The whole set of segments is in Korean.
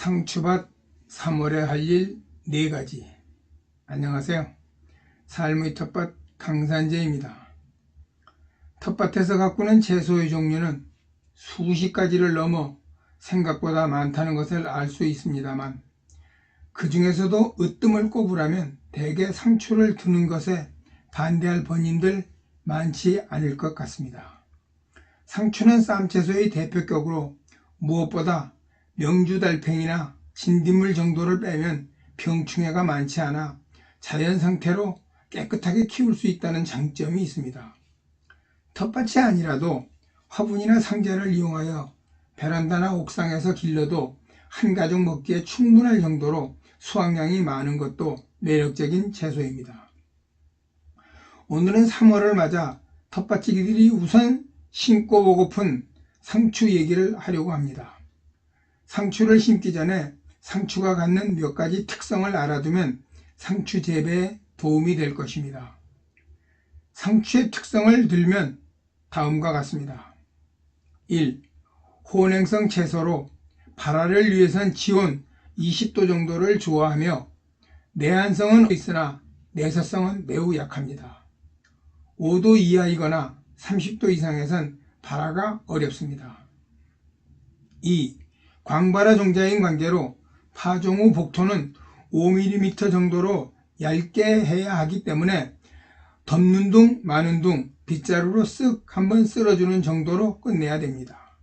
상추밭 3월에 할 일 4가지. 안녕하세요. 삶의 텃밭 강산재입니다. 텃밭에서 가꾸는 채소의 종류는 수십 가지를 넘어 생각보다 많다는 것을 알 수 있습니다만, 그 중에서도 으뜸을 꼽으라면 대개 상추를 두는 것에 반대할 번님들 많지 않을 것 같습니다. 상추는 쌈채소의 대표격으로 무엇보다 명주달팽이나 진딧물 정도를 빼면 병충해가 많지 않아 자연 상태로 깨끗하게 키울 수 있다는 장점이 있습니다. 텃밭이 아니라도 화분이나 상자를 이용하여 베란다나 옥상에서 길러도 한 가족 먹기에 충분할 정도로 수확량이 많은 것도 매력적인 채소입니다. 오늘은 3월을 맞아 텃밭지기들이 우선 심고 보고픈 상추 얘기를 하려고 합니다. 상추를 심기 전에 상추가 갖는 몇 가지 특성을 알아두면 상추 재배에 도움이 될 것입니다. 상추의 특성을 들면 다음과 같습니다. 1. 혼행성 채소로 발화를 위해선 지온 20도 정도를 좋아하며 내한성은 있으나 내서성은 매우 약합니다. 5도 이하이거나 30도 이상에선 발화가 어렵습니다. 2. 광발화 종자인 관계로 파종 후 복토는 5mm 정도로 얇게 해야 하기 때문에 덮는 둥 마는 둥 빗자루로 쓱 한번 쓸어주는 정도로 끝내야 됩니다.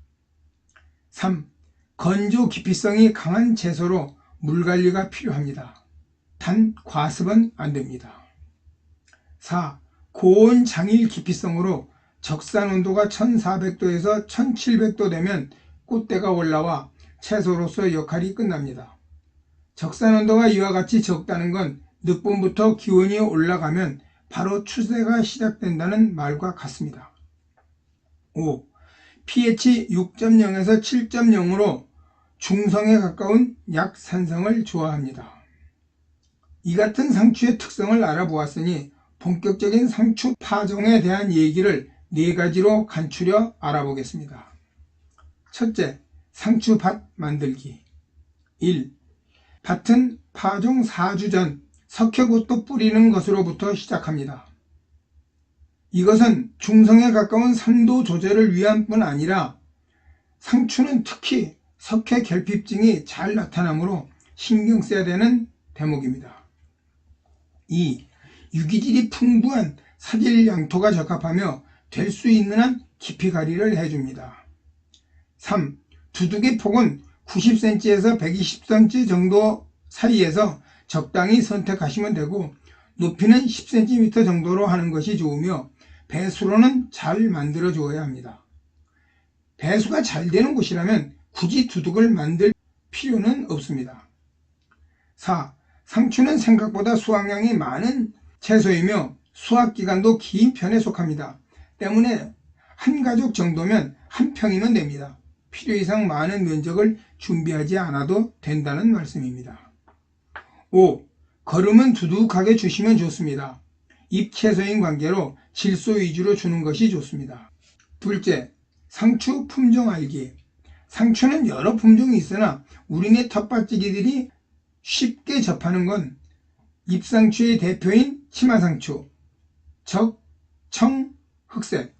3. 건조 기피성이 강한 채소로 물관리가 필요합니다. 단 과습은 안됩니다. 4. 고온 장일 기피성으로 적산 온도가 1400도에서 1700도 되면 꽃대가 올라와 채소로서 역할이 끝납니다. 적산 온도가 이와 같이 적다는 건 늦봄부터 기온이 올라가면 바로 추세가 시작된다는 말과 같습니다. 5. pH 6.0에서 7.0으로 중성에 가까운 약산성을 좋아합니다. 이 같은 상추의 특성을 알아보았으니 본격적인 상추 파종에 대한 얘기를 4가지로 간추려 알아보겠습니다. 첫째, 상추밭 만들기. 1. 밭은 파종 4주 전 석회꽃도 뿌리는 것으로부터 시작합니다. 이것은 중성에 가까운 산도 조절을 위한 뿐 아니라 상추는 특히 석회 결핍증이 잘 나타나므로 신경 써야 되는 대목입니다. 2. 유기질이 풍부한 사질 양토가 적합하며 될 수 있는 한 깊이 가리를 해줍니다. 3. 두둑의 폭은 90cm에서 120cm 정도 사이에서 적당히 선택하시면 되고 높이는 10cm 정도로 하는 것이 좋으며 배수로는 잘 만들어 주어야 합니다. 배수가 잘 되는 곳이라면 굳이 두둑을 만들 필요는 없습니다. 4. 상추는 생각보다 수확량이 많은 채소이며 수확기간도 긴 편에 속합니다. 때문에 한 가족 정도면 한 평이면 됩니다. 필요 이상 많은 면적을 준비하지 않아도 된다는 말씀입니다. 5. 거름은 두둑하게 주시면 좋습니다. 잎채소인 관계로 질소 위주로 주는 것이 좋습니다. 둘째, 상추 품종 알기. 상추는 여러 품종이 있으나 우리네 텃밭지기들이 쉽게 접하는 건 잎상추의 대표인 치마상추, 적, 청, 흑색,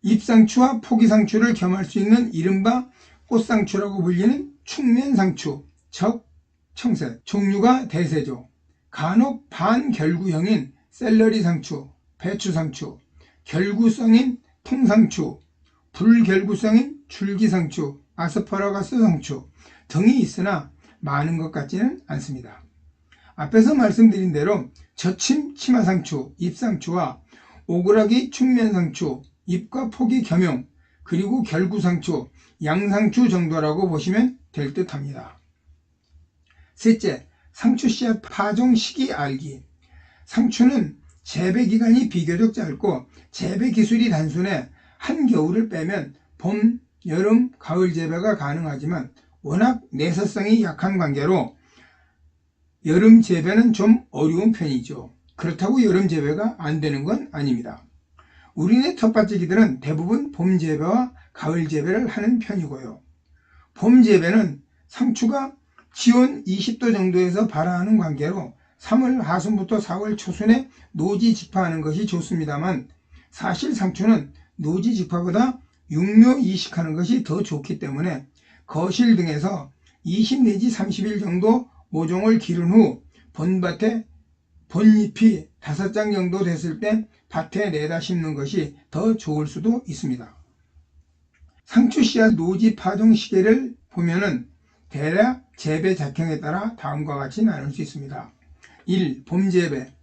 잎상추와 포기상추를 겸할 수 있는 이른바 꽃상추라고 불리는 축면상추, 적, 청색, 종류가 대세죠. 간혹 반결구형인 샐러리상추, 배추상추, 결구성인 통상추, 불결구성인 줄기상추, 아스파라거스 상추 등이 있으나 많은 것 같지는 않습니다. 앞에서 말씀드린 대로 저침 치마상추, 잎상추와 오그라기 축면상추, 잎과 폭이 겸용, 그리고 결구상추, 양상추 정도라고 보시면 될 듯 합니다. 셋째, 상추 씨앗 파종 시기 알기. 상추는 재배 기간이 비교적 짧고 재배 기술이 단순해 한겨울을 빼면 봄, 여름, 가을 재배가 가능하지만 워낙 내서성이 약한 관계로 여름 재배는 좀 어려운 편이죠. 그렇다고 여름 재배가 안 되는 건 아닙니다. 우리네 텃밭지기들은 대부분 봄 재배와 가을 재배를 하는 편이고요. 봄 재배는 상추가 지온 20도 정도에서 발화하는 관계로 3월 하순부터 4월 초순에 노지 직파하는 것이 좋습니다만, 사실 상추는 노지 직파보다 육묘 이식하는 것이 더 좋기 때문에 거실 등에서 20 내지 30일 정도 모종을 기른 후 본밭에 본잎이 5장 정도 됐을 때 밭에 내다 심는 것이 더 좋을 수도 있습니다. 상추 씨앗 노지 파종 시기를 보면은 대략 재배 작형에 따라 다음과 같이 나눌 수 있습니다. 1. 봄 재배.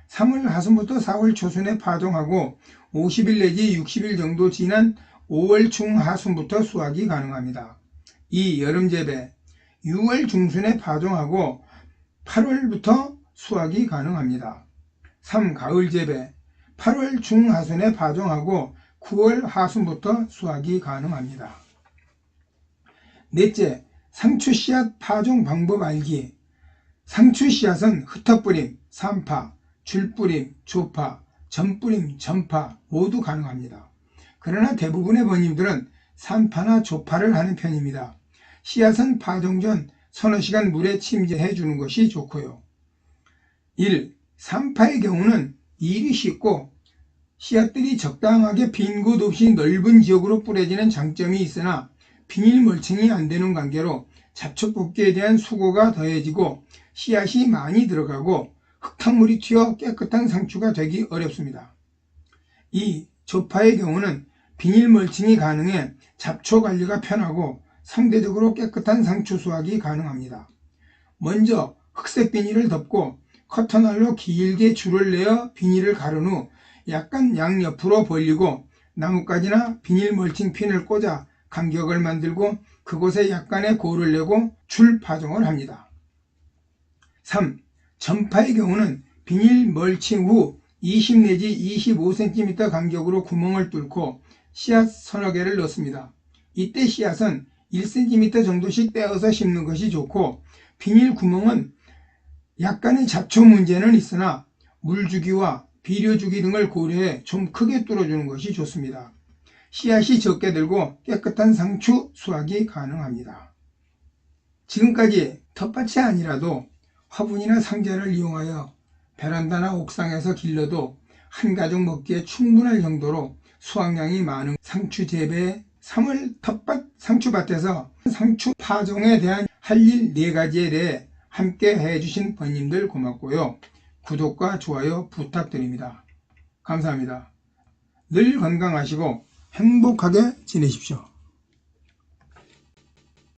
3월 하순부터 4월 초순에 파종하고 50일 내지 60일 정도 지난 5월 중하순부터 수확이 가능합니다. 2. 여름 재배. 6월 중순에 파종하고 8월부터 수확이 가능합니다. 3. 가을 재배. 8월 중하순에 파종하고 9월 하순부터 수확이 가능합니다. 넷째, 상추 씨앗 파종 방법 알기. 상추 씨앗은 흩어뿌림, 산파, 줄뿌림, 조파, 전뿌림, 전파 모두 가능합니다. 그러나 대부분의 번님들은 산파나 조파를 하는 편입니다. 씨앗은 파종 전 서너 시간 물에 침재해 주는 것이 좋고요. 1. 산파의 경우는 일이 쉽고 씨앗들이 적당하게 빈 곳 없이 넓은 지역으로 뿌려지는 장점이 있으나 비닐 멀칭이 안 되는 관계로 잡초 뽑기에 대한 수고가 더해지고 씨앗이 많이 들어가고 흙탕물이 튀어 깨끗한 상추가 되기 어렵습니다. 2. 조파의 경우는 비닐 멀칭이 가능해 잡초 관리가 편하고 상대적으로 깨끗한 상추 수확이 가능합니다. 먼저 흑색 비닐을 덮고 커터날로 길게 줄을 내어 비닐을 가른 후 약간 양옆으로 벌리고 나뭇가지나 비닐 멀칭 핀을 꽂아 간격을 만들고 그곳에 약간의 고를 내고 줄 파종을 합니다. 3. 전파의 경우는 비닐 멀칭 후 20 내지 25cm 간격으로 구멍을 뚫고 씨앗 서너 개를 넣습니다. 이때 씨앗은 1cm 정도씩 떼어서 심는 것이 좋고 비닐 구멍은 약간의 잡초 문제는 있으나 물주기와 비료주기 등을 고려해 좀 크게 뚫어주는 것이 좋습니다. 씨앗이 적게 들고 깨끗한 상추 수확이 가능합니다. 지금까지 텃밭이 아니라도 화분이나 상자를 이용하여 베란다나 옥상에서 길러도 한 가족 먹기에 충분할 정도로 수확량이 많은 상추 재배 3월 텃밭 상추밭에서 상추 파종에 대한 할 일 4가지에 대해 함께 해주신 번님들 고맙고요. 구독과 좋아요 부탁드립니다. 감사합니다. 늘 건강하시고 행복하게 지내십시오.